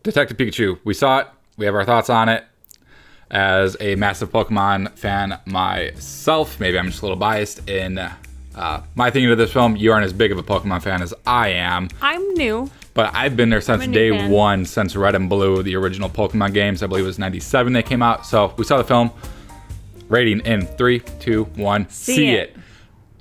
Detective Pikachu. We saw it. We have our thoughts on it. As a massive Pokemon fan myself, maybe I'm just a little biased in my thinking of this film. You aren't as big of a Pokemon fan as I am. I'm new. But I've been there since day one, since Red and Blue, the original Pokemon games. I believe it was 97 they came out. So we saw the film. Rating in 3, 2, 1. See it.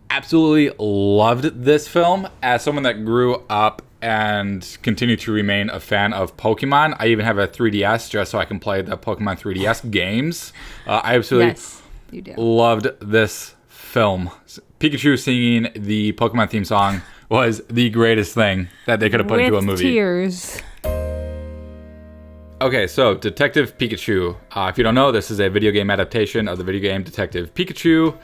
Absolutely loved this film. As someone that grew up and continue to remain a fan of Pokemon. I even have a 3DS just so I can play the Pokemon 3DS games. I absolutely loved this film. Pikachu singing the Pokemon theme song was the greatest thing that they could have put into a movie. Tears. Okay, so Detective Pikachu. If you don't know, this is a video game adaptation of the video game Detective Pikachu.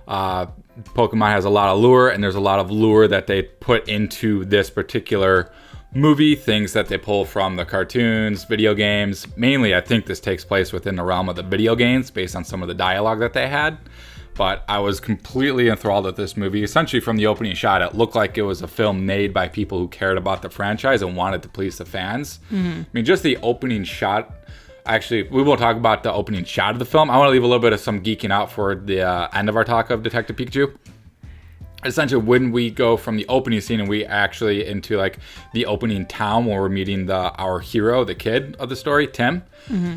Pokemon has a lot of lure, and there's a lot of lure that they put into this particular movie, things that they pull from the cartoons, video games. Mainly, I think this takes place within the realm of the video games based on some of the dialogue that they had. But I was completely enthralled with this movie. Essentially, from the opening shot, it looked like it was a film made by people who cared about the franchise and wanted to please the fans. Mm-hmm. I mean, just the opening shot. Actually, we will talk about the opening shot of the film. I want to leave a little bit of some geeking out for the end of our talk of Detective Pikachu. Essentially, when we go from the opening scene and we actually into like the opening town where we're meeting our hero, the kid of the story, Tim. Mm-hmm.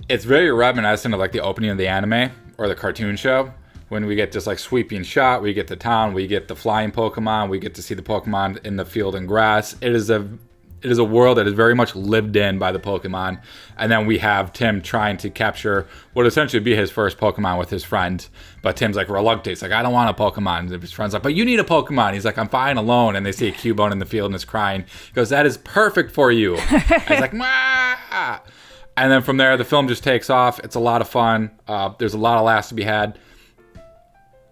It's very reminiscent of like the opening of the anime or the cartoon show. When we get this like sweeping shot, we get the town, we get the flying Pokemon, we get to see the Pokemon in the field and grass. It is a world that is very much lived in by the Pokemon. And then we have Tim trying to capture what would essentially be his first Pokemon with his friend. But Tim's like reluctant. He's like, I don't want a Pokemon. And his friend's like, but you need a Pokemon. He's like, I'm fine alone. And they see a Cubone in the field and is crying. He goes, that is perfect for you. And he's like, Mah! And then from there, the film just takes off. It's a lot of fun. There's a lot of laughs to be had.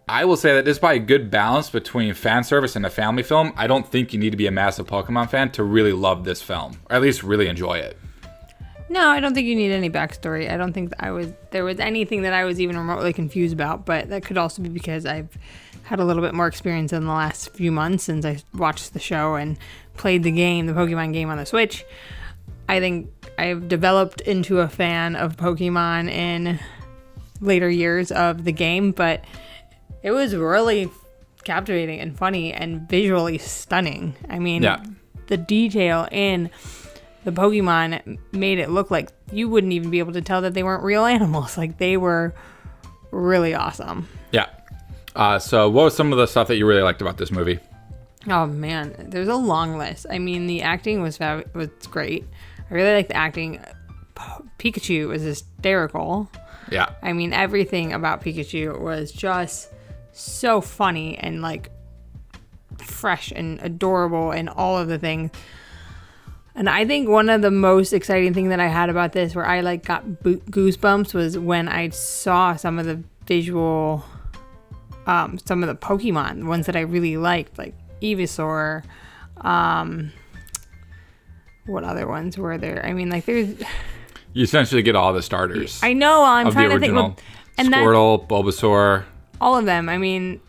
I will say that there's probably a good balance between fan service and a family film. I don't think you need to be a massive Pokemon fan to really love this film, or at least really enjoy it. No, I don't think you need any backstory. I don't think there was anything that I was even remotely confused about, but that could also be because I've had a little bit more experience in the last few months since I watched the show and played the Pokemon game on the Switch. I think I've developed into a fan of Pokemon in later years of the game, but it was really captivating and funny and visually stunning. I mean, the detail in the Pokemon made it look like you wouldn't even be able to tell that they weren't real animals. Like, they were really awesome. Yeah. So what was some of the stuff that you really liked about this movie? Oh, man. There's a long list. I mean, the acting was great. I really like the acting. Pikachu was hysterical. Yeah. I mean, everything about Pikachu was just so funny and like fresh and adorable and all of the things. And I think one of the most exciting thing that I had about this, where I like got goosebumps, was when I saw some of the visual, some of the Pokemon, ones that I really liked, like Ivysaur. What other ones were there? I mean, like there's. You essentially get all the starters. I know. I'm trying to think. Well, Squirtle, Bulbasaur. All of them. I mean,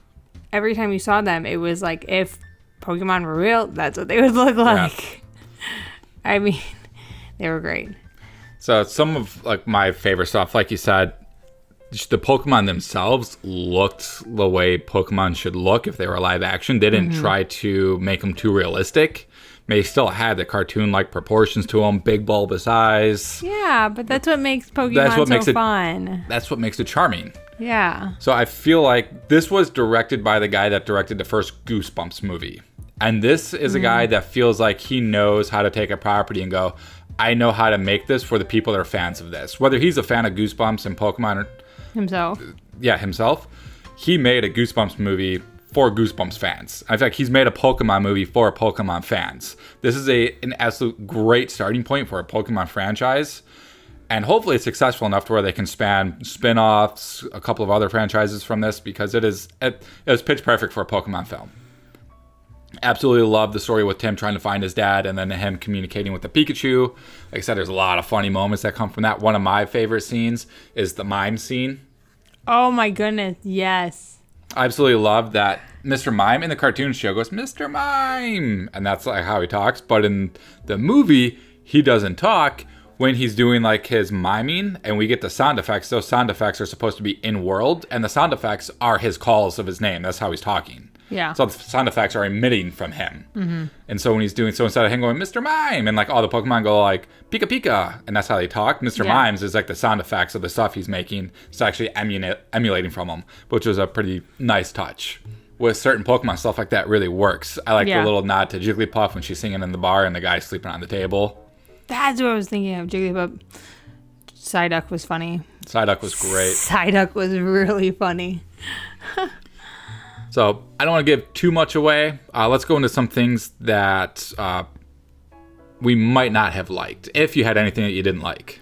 every time you saw them, it was like if Pokemon were real, that's what they would look like. Yeah. I mean, they were great. So some of like my favorite stuff, like you said, just the Pokemon themselves looked the way Pokemon should look if they were live action. They didn't try to make them too realistic. They still had the cartoon-like proportions to them, big bulbous eyes. Yeah, but that's what makes Pokemon so fun. That's what makes it charming. Yeah. So I feel like this was directed by the guy that directed the first Goosebumps movie. And this is a guy that feels like he knows how to take a property and go, I know how to make this for the people that are fans of this. Whether he's a fan of Goosebumps and Pokemon or... Himself. Yeah, himself. He made a Goosebumps movie for Goosebumps fans. In fact, he's made a Pokemon movie for Pokemon fans. This is an absolute great starting point for a Pokemon franchise. And hopefully it's successful enough to where they can span spin-offs, a couple of other franchises from this, because it was pitch perfect for a Pokemon film. Absolutely love the story with Tim trying to find his dad and then him communicating with the Pikachu. Like I said, there's a lot of funny moments that come from that. One of my favorite scenes is the mime scene. Oh my goodness, yes. I absolutely love that Mr. Mime in the cartoon show goes, Mr. Mime! And that's like how he talks. But in the movie, he doesn't talk when he's doing like his miming, and we get the sound effects. Those sound effects are supposed to be in world, and the sound effects are his calls of his name. That's how he's talking. Yeah. So the sound effects are emitting from him. Mm-hmm. And so when he's doing, so instead of him going, Mr. Mime, and like all the Pokemon go like, Pika Pika, and that's how they talk, Mr. Mimes is like the sound effects of the stuff he's making. It's actually emulating from him, which was a pretty nice touch. With certain Pokemon, stuff like that really works. I like the little nod to Jigglypuff when she's singing in the bar and the guy's sleeping on the table. That's what I was thinking of. Jigglypuff. Psyduck was funny. Psyduck was great. Psyduck was really funny. So I don't want to give too much away. Let's go into some things that we might not have liked, if you had anything that you didn't like.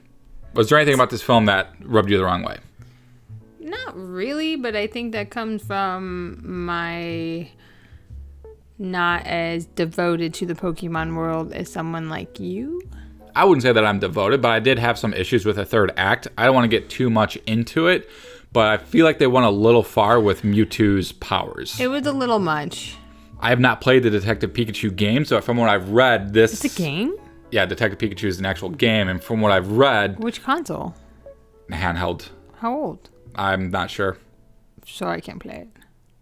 Was there anything about this film that rubbed you the wrong way? Not really, but I think that comes from my not as devoted to the Pokemon world as someone like you. I wouldn't say that I'm devoted, but I did have some issues with the third act. I don't want to get too much into it, but I feel like they went a little far with Mewtwo's powers. It was a little much. I have not played the Detective Pikachu game, so from what I've read, this... It's a game? Yeah, Detective Pikachu is an actual game, and from what I've read... Which console? Handheld. How old? I'm not sure. So I can't play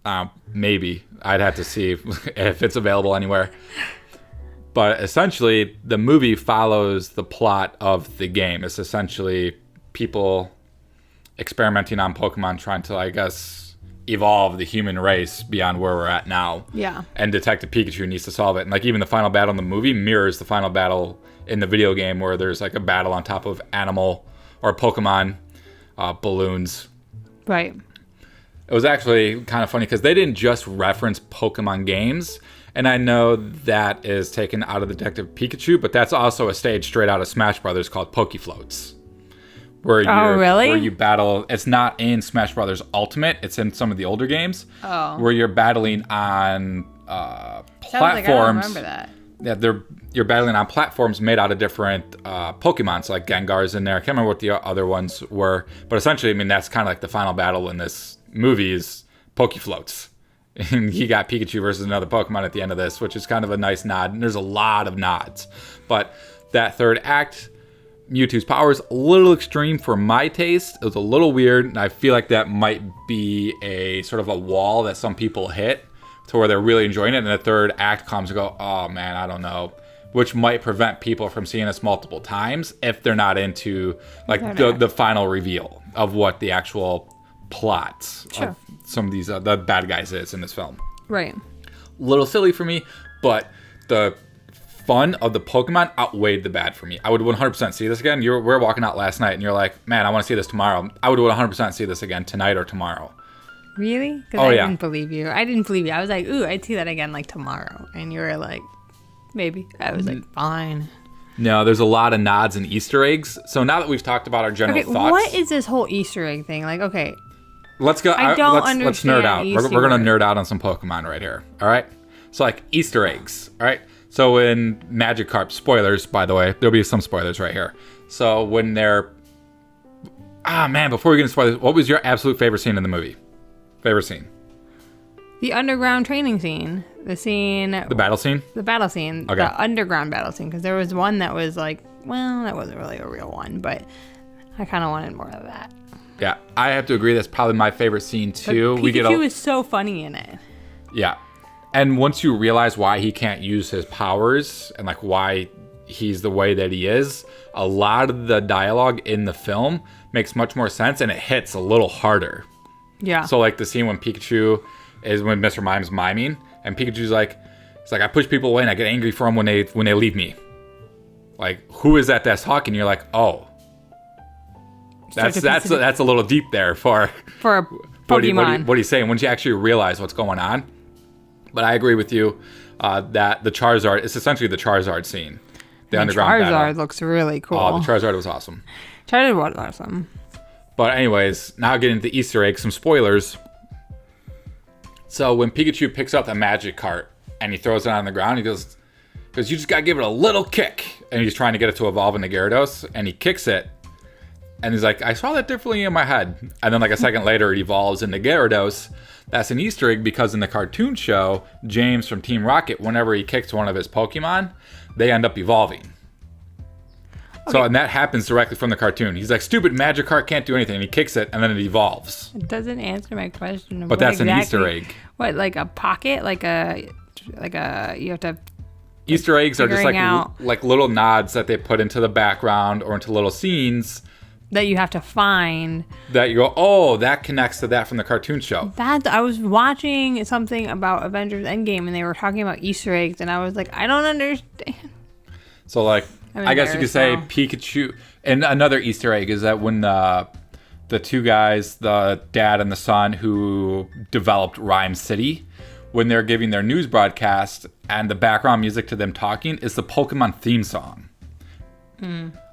it. Maybe. I'd have to see if it's available anywhere. But essentially, the movie follows the plot of the game. It's essentially people experimenting on Pokemon, trying to, I guess, evolve the human race beyond where we're at now. Yeah. And Detective Pikachu needs to solve it. And like even the final battle in the movie mirrors the final battle in the video game, where there's like a battle on top of animal or Pokemon balloons. Right. It was actually kind of funny because they didn't just reference Pokemon games. And I know that is taken out of Detective Pikachu, but that's also a stage straight out of Smash Brothers called Pokefloats. Where really? Where you battle. It's not in Smash Brothers Ultimate. It's in some of the older games. Oh. Where you're battling on platforms. Like I don't remember that. Yeah, you're battling on platforms made out of different Pokemon. So like Gengar's in there. I can't remember what the other ones were. But essentially, I mean, that's kind of like the final battle in this movie is Pokefloats. And he got Pikachu versus another Pokemon at the end of this, which is kind of a nice nod. And there's a lot of nods. But that third act, Mewtwo's powers, a little extreme for my taste. It was a little weird. And I feel like that might be a sort of a wall that some people hit to where they're really enjoying it. And the third act comes and go, oh man, I don't know. Which might prevent people from seeing us multiple times if they're not into like the final reveal of what the actual plot of some of these the bad guys is in this film. Right. A little silly for me, but the fun of the Pokemon outweighed the bad for me. I would 100% see this again. We're walking out last night and you're like, man, I want to see this tomorrow. I would 100% see this again tonight or tomorrow. Really? Because I didn't believe you. I was like, ooh, I'd see that again like tomorrow. And you were like, maybe. I was like, fine. No, there's a lot of nods and Easter eggs. So now that we've talked about our general thoughts. What is this whole Easter egg thing? Like, okay. Let's go. Let's nerd out. We're going to nerd out on some Pokemon right here. All right. So like Easter eggs. All right. So in Magikarp, spoilers, by the way, there'll be some spoilers right here. So when they're, before we get into spoilers, what was your absolute favorite scene in the movie? Favorite scene? The underground training scene. The battle scene? The battle scene. Okay. The underground battle scene. Because there was one that was like, well, that wasn't really a real one, but I kind of wanted more of that. Yeah, I have to agree. That's probably my favorite scene too. But Pikachu is so funny in it. Yeah, and once you realize why he can't use his powers and like why he's the way that he is, a lot of the dialogue in the film makes much more sense and it hits a little harder. Yeah. So like the scene when Pikachu is when Mr. Mime's miming and Pikachu's like, it's like I push people away and I get angry for them when they leave me. Like who is that's talking? You're like, oh. That's a little deep there for a Pokemon. What he's saying once you actually realize what's going on. But I agree with you that the Charizard, it's essentially the Charizard scene. The underground Charizard battle. Looks really cool. Oh, the Charizard was awesome. Charizard was awesome. But anyways, now getting into the Easter egg, some spoilers. So when Pikachu picks up the Magikarp and he throws it on the ground, he goes, you just gotta give it a little kick. And he's trying to get it to evolve into Gyarados, and he kicks it. And he's like, I saw that differently in my head. And then like a second later, it evolves into Gyarados. That's an Easter egg because in the cartoon show, James from Team Rocket, whenever he kicks one of his Pokemon, they end up evolving. So, and that happens directly from the cartoon. He's like, stupid Magikarp can't do anything. And he kicks it, and then it evolves. It doesn't answer my question. But that's an Easter egg. What, like a pocket? Like a you have to... Easter eggs are just like little nods that they put into the background or into little scenes. That you have to find. That you go, oh, that connects to that from the cartoon show. I was watching something about Avengers Endgame, and they were talking about Easter eggs, and I was like, I don't understand. So, like, I guess you could say Pikachu. And another Easter egg is that when the two guys, the dad and the son who developed Rhyme City, when they're giving their news broadcast and the background music to them talking is the Pokemon theme song.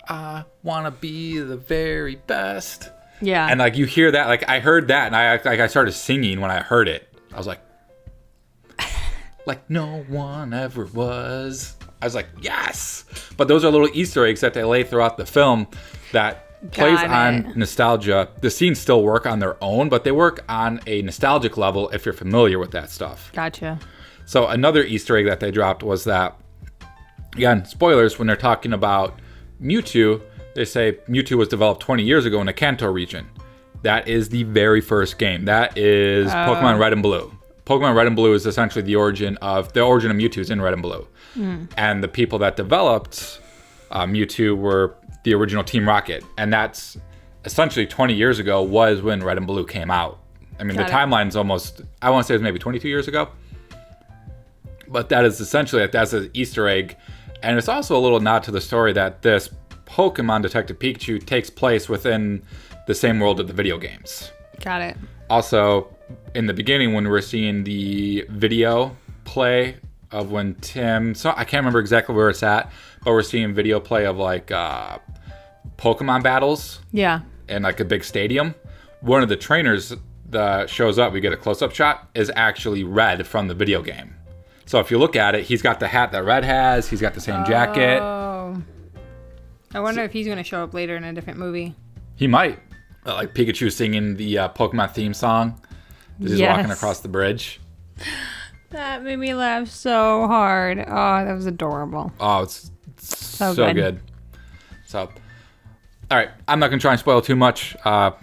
I want to be the very best. Yeah. And, like, you hear that. Like, I heard that, and I started singing when I heard it. I was like, no one ever was. I was like, yes. But those are little Easter eggs that they lay throughout the film that plays on nostalgia. The scenes still work on their own, but they work on a nostalgic level if you're familiar with that stuff. Gotcha. So another Easter egg that they dropped was that, again, spoilers, when they're talking about Mewtwo, they say Mewtwo was developed 20 years ago in the Kanto region. That is the very first game. That is Pokemon Red and Blue. Pokemon Red and Blue is essentially the origin of Mewtwo is in Red and Blue. And the people that developed Mewtwo were the original Team Rocket. And that's essentially 20 years ago was when Red and Blue came out. I mean, the timeline's almost, I want to say it was maybe 22 years ago. But that is essentially, that's an Easter egg. And it's also a little nod to the story that this Pokemon Detective Pikachu takes place within the same world of the video games. Got it. Also, in the beginning when we're seeing the video play of when Tim, so I can't remember exactly where it's at, but we're seeing video play of like Pokemon battles. Yeah. In like a big stadium. One of the trainers that shows up, we get a close-up shot, is actually Red from the video game. So if you look at it, he's got the hat that Red has. He's got the same jacket. Oh. I wonder if he's going to show up later in a different movie. He might. Like Pikachu singing the Pokemon theme song as he's walking across the bridge. That made me laugh so hard. Oh, that was adorable. Oh, it's so good. So, all right. I'm not going to try and spoil too much. But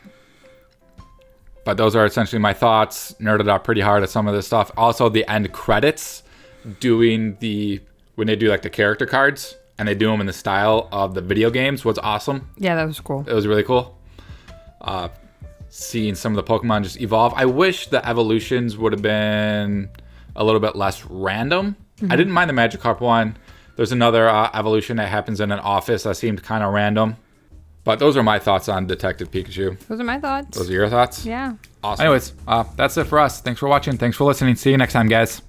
those are essentially my thoughts. Nerded out pretty hard at some of this stuff. Also, the end credits when they do like the character cards and they do them in the style of the video games was awesome. Yeah, that was cool. It was really cool. Seeing some of the Pokemon just evolve. I wish the evolutions would have been a little bit less random. I didn't mind the Magikarp one. There's another evolution that happens in an office that seemed kind of random. But those are my thoughts on Detective Pikachu. Those are my thoughts. Those are your thoughts? Yeah. Awesome. Anyways, that's it for us. Thanks for watching. Thanks for listening. See you next time, guys.